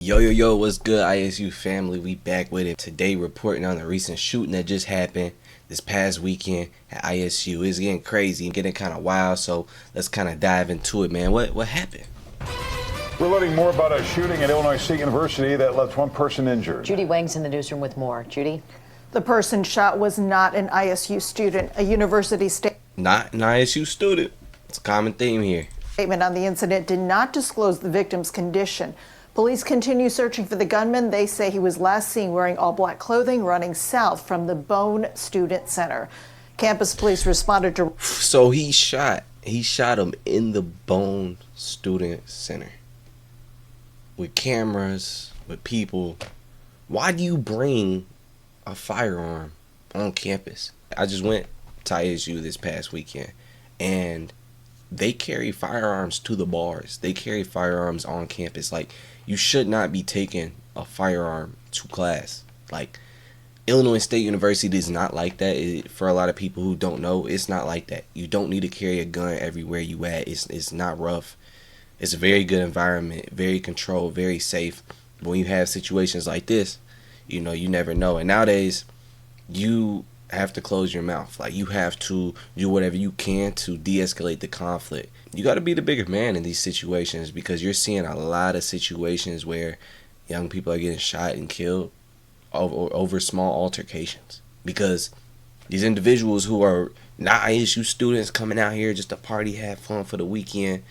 Yo, what's good, ISU family? We back with it today, reporting on the recent shooting that just happened this past weekend at ISU. It's getting crazy and getting kind of wild, so let's kind of dive into it, man. What happened? We're learning more about a shooting at Illinois State University that left one person injured. Judy Wang's in the newsroom with more. Judy? The person shot was not an ISU student. A university Not an ISU student. It's a common theme here. Statement on the incident did not disclose the victim's condition. Police continue searching for the gunman. They say he was last seen wearing all black clothing running south from the Bone Student Center. Campus police responded to... So he shot him in the Bone Student Center. With cameras, with people. Why do you bring a firearm on campus? I just went to ISU this past weekend, and they carry firearms to the bars. They carry firearms on campus. Like, you should not be taking a firearm to class. Like, Illinois State University is not like that. For a lot of people who don't know, it's not like that. You don't need to carry a gun everywhere you at. It's not rough. It's a very good environment, very controlled, very safe. But when you have situations like this, you know, you never know. And nowadays, you have to close your mouth. Like, you have to do whatever you can to de-escalate the conflict. You got to be the bigger man in these situations, because you're seeing a lot of situations where young people are getting shot and killed over small altercations, because these individuals who are not ISU students coming out here just to party, have fun for the weekend,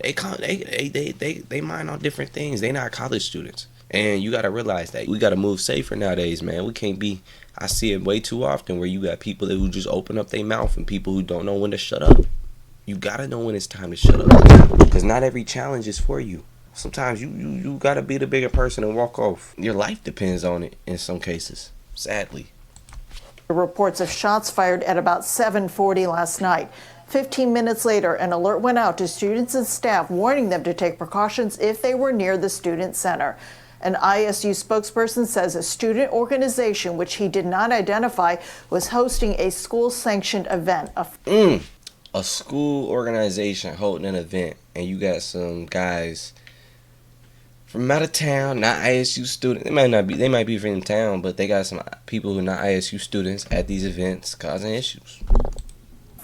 they mind on different things. They not college students. And you got to realize that we got to move safer nowadays, man. We can't be, I see it way too often where you got people who just open up their mouth and people who don't know when to shut up. You got to know when it's time to shut up, because not every challenge is for you. Sometimes you got to be the bigger person and walk off. Your life depends on it in some cases, sadly. Reports of shots fired at about 7:40 last night. 15 minutes later, an alert went out to students and staff warning them to take precautions if they were near the student center. An ISU spokesperson says a student organization, which he did not identify, was hosting a school-sanctioned event. A school organization holding an event, and you got some guys from out of town, not ISU students. They might be from town, but they got some people who are not ISU students at these events causing issues.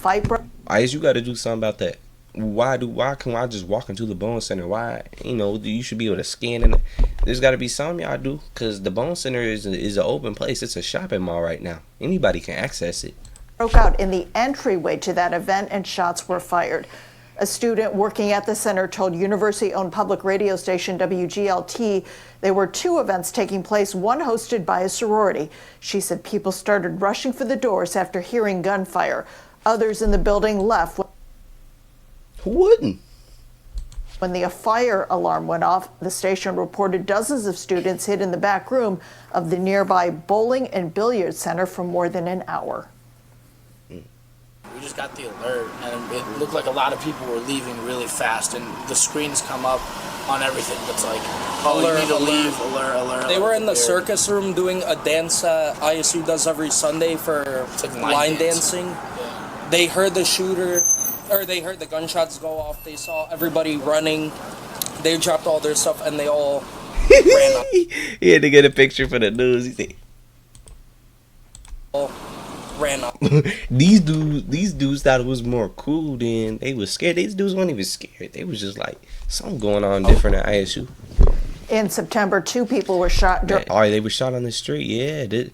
ISU got to do something about that. Why can I just walk into the Bone Center? Why, you should be able to scan in. There's got to be something y'all do, because the Bone Center is an open place. It's a shopping mall right now. Anybody can access it. Broke out in the entryway to that event, and shots were fired. A student working at the center told university-owned public radio station WGLT there were two events taking place, one hosted by a sorority. She said people started rushing for the doors after hearing gunfire. Others in the building left. Who wouldn't? When the fire alarm went off, the station reported dozens of students hid in the back room of the nearby bowling and billiard center for more than an hour. We just got the alert, and it looked like a lot of people were leaving really fast, and the screens come up on everything. It's like, oh, alert, you need to alert. leave, alert. They were in the circus room doing a dance ISU does every Sunday for like line dancing. Yeah. They heard the shooter, or they heard the gunshots go off. They saw everybody running. They dropped all their stuff, and they all ran up. He had to get a picture for the news. He said, ran up. These dudes thought it was more cool than they was scared. These dudes weren't even scared. They was just like, something going on different at ISU. In September, two people were shot during They were shot on the street. Yeah, during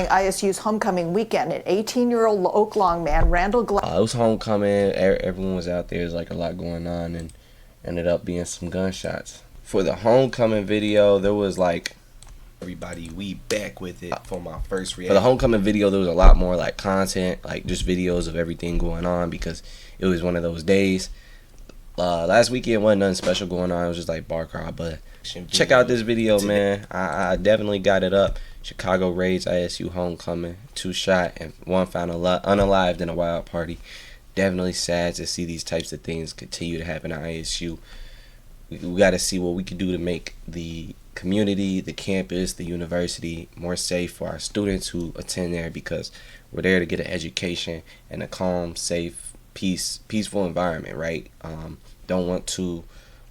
ISU's homecoming weekend. An 18-year-old Oak Long man, Randall Glass. it was homecoming. Everyone was out there. There's like a lot going on, and ended up being some gunshots. For the homecoming video, there was like, everybody, we back with it for my first reaction. For the homecoming video, there was a lot more like content, like just videos of everything going on, because it was one of those days. Last weekend wasn't nothing special going on. It was just like bar crawl, but check out this video, man. I definitely got it up. Chicago raids ISU homecoming, 2 shot and 1 found unalived in a wild party. Definitely sad to see these types of things continue to happen at ISU. We got to see what we can do to make the community, the campus, the university more safe for our students who attend there, because we're there to get an education and a calm, safe, peaceful environment, right? Don't want to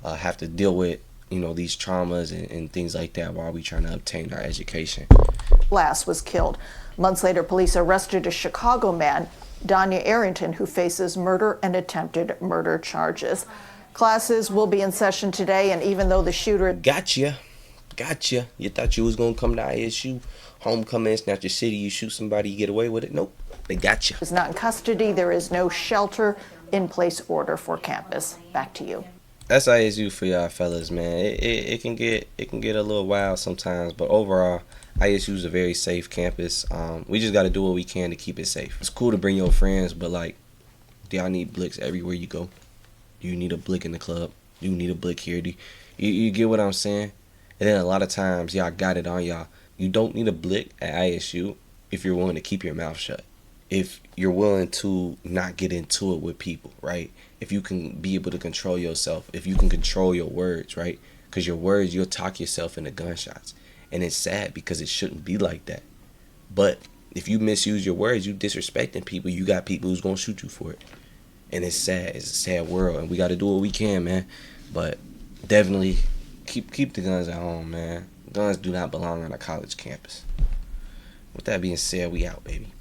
have to deal with these traumas and things like that while we trying to obtain our education. Glass was killed. Months later, police arrested a Chicago man, Danya Arrington, who faces murder and attempted murder charges. Classes will be in session today, and even though the shooter Gotcha. You thought you was gonna come to ISU, homecoming, snatch your city, you shoot somebody, you get away with it? Nope, they got you. is not in custody, there is no shelter in place order for campus. Back to you. That's ISU for y'all fellas, man. It can get a little wild sometimes, but overall, ISU is a very safe campus. We just got to do what we can to keep it safe. It's cool to bring your friends, but like, do y'all need blicks everywhere you go? Do you need a blick in the club? Do you need a blick here? You get what I'm saying? And then a lot of times, y'all got it on y'all. You don't need a blick at ISU if you're willing to keep your mouth shut. If you're willing to not get into it with people, right? If you can be able to control yourself, if you can control your words, right? Because your words, you'll talk yourself into gunshots. And it's sad because it shouldn't be like that. But if you misuse your words, you disrespecting people, you got people who's going to shoot you for it. And it's sad. It's a sad world. And we got to do what we can, man. But definitely keep the guns at home, man. Guns do not belong on a college campus. With that being said, we out, baby.